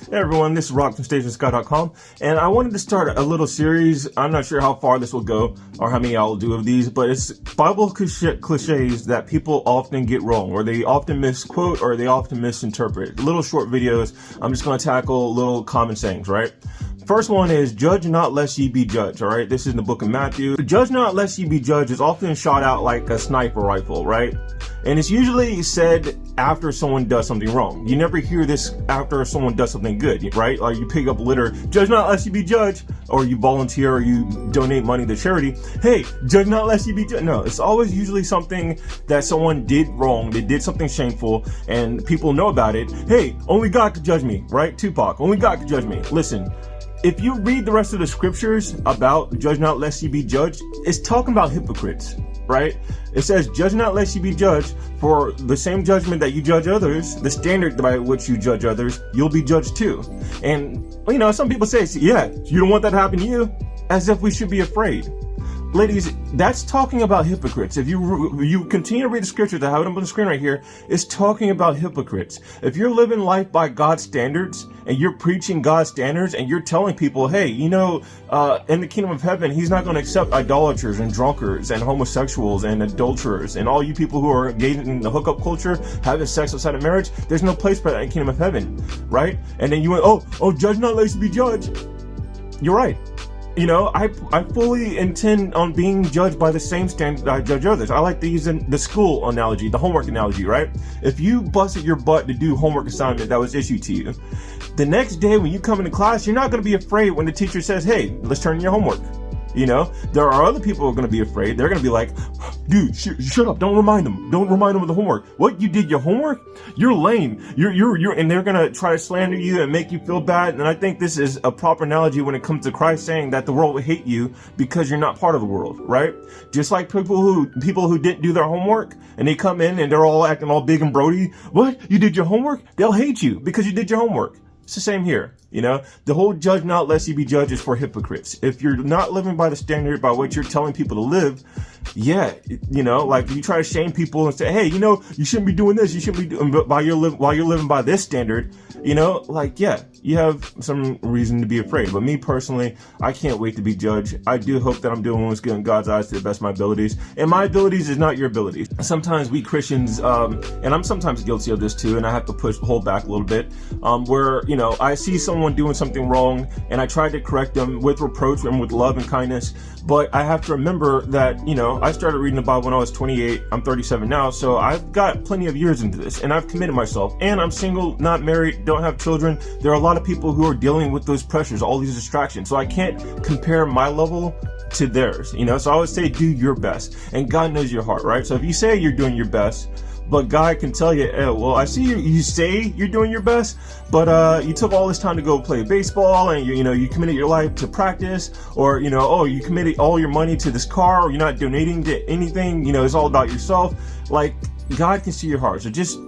Hey everyone, this is Rock from StationSky.com, and I wanted to start a little series. I'm not sure how far this will go or how many I'll do of these, but it's Bible cliches that people often get wrong, or they often misquote, or they often misinterpret. Little short videos. I'm just going to tackle little common sayings, right? First one is, judge not lest ye be judged, all right? This is in the book of Matthew. Judge not lest ye be judged is often shot out like a sniper rifle, right? And it's usually said after someone does something wrong. You never hear this after someone does something good, right? Or you pick up litter, judge not lest you be judged, or you volunteer or you donate money to charity. Hey, judge not lest you be judged. No, it's always usually something that someone did wrong. They did something shameful and people know about it. Hey, only God could judge me, right? Tupac, only God could judge me. Listen, if you read the rest of the scriptures about judge not lest ye be judged, it's talking about hypocrites, right? It says, judge not lest ye be judged, for the same judgment that you judge others, the standard by which you judge others, you'll be judged too. And, you know, some people say, yeah, you don't want that to happen to you, as if we should be afraid. Ladies, that's talking about hypocrites. If you continue to read the scriptures, I have it up on the screen right here, it's talking about hypocrites. If you're living life by God's standards and you're preaching God's standards and you're telling people, hey, you know, in the kingdom of heaven, he's not going to accept idolaters and drunkards and homosexuals and adulterers and all you people who are engaged in the hookup culture, having sex outside of marriage, there's no place for that in the kingdom of heaven, right? And then you went, oh, judge not lest you be judged. You're right. You know, I fully intend on being judged by the same standard that I judge others. I like to use the school analogy, the homework analogy, right? If you busted your butt to do homework assignment that was issued to you, the next day when you come into class, you're not going to be afraid when the teacher says, hey, let's turn in your homework. You know, there are other people who are going to be afraid. They're going to be like, dude, shut up. Don't remind them. Don't remind them of the homework. What? You did your homework? You're lame. You're, and they're going to try to slander you and make you feel bad. And I think this is a proper analogy when it comes to Christ saying that the world will hate you because you're not part of the world, right? Just like people who didn't do their homework and they come in and they're all acting all big and Brody. What? You did your homework? They'll hate you because you did your homework. It's the same here. You know, the whole judge not lest you be judged is for hypocrites. If you're not living by the standard by what you're telling people to live, yeah, you know, like you try to shame people and say, hey, you know, you shouldn't be doing this. You shouldn't be doing, but while you're living by this standard, you know, like, yeah, you have some reason to be afraid. But me personally, I can't wait to be judged. I do hope that I'm doing what's good in God's eyes to the best of my abilities. And my abilities is not your abilities. Sometimes we Christians, and I'm sometimes guilty of this too, and I have to hold back a little bit, where, you know, I see someone doing something wrong and I try to correct them with reproach and with love and kindness. But I have to remember that, you know, I started reading the Bible when I was 28. I'm 37 now. So I've got plenty of years into this and I've committed myself, and I'm single, not married, don't have children. There are a lot of people who are dealing with those pressures, all these distractions. So I can't compare my level to theirs, you know? So I always say, do your best, and God knows your heart, right? So if you say you're doing your best, but God can tell you, well, I see you say you're doing your best, but you took all this time to go play baseball, and you committed your life to practice, or you committed all your money to this car, or you're not donating to anything. You know, it's all about yourself. Like, God can see your heart, so just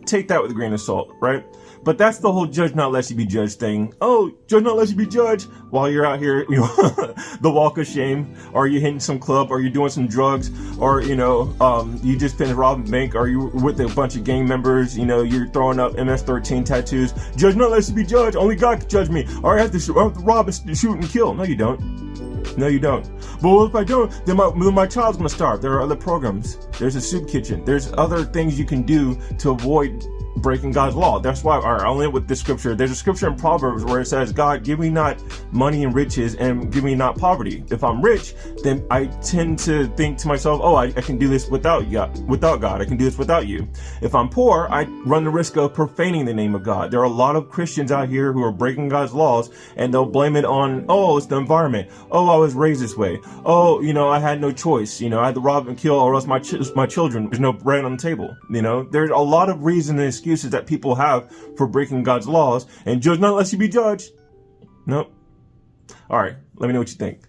take that with a grain of salt, right? But that's the whole judge not lest you be judged thing. Oh, judge not lest you be judged while you're out here, you know, the walk of shame, or you're hitting some club, or you're doing some drugs, or, you just finished robbing a bank, or you're with a bunch of gang members, you're throwing up MS-13 tattoos. Judge not lest you be judged. Only God can judge me. Or I have to rob and shoot and kill. No, you don't. No, you don't. But what if I don't? Then my child's going to starve. There are other programs. There's a soup kitchen. There's other things you can do to avoid breaking God's law. That's why I'll end with this scripture. There's a scripture in Proverbs where it says, God, give me not money and riches, and give me not poverty. If I'm rich, then I tend to think to myself, I can do this without God. I can do this without you. If I'm poor, I run the risk of profaning the name of God. There are a lot of Christians out here who are breaking God's laws, and they'll blame it on, it's the environment. I was raised this way. I had no choice. I had to rob and kill, or else my children, there's no bread on the table. There's a lot of reasons and excuses that people have for breaking God's laws, and judge not lest you be judged. Nope. All right, let me know what you think.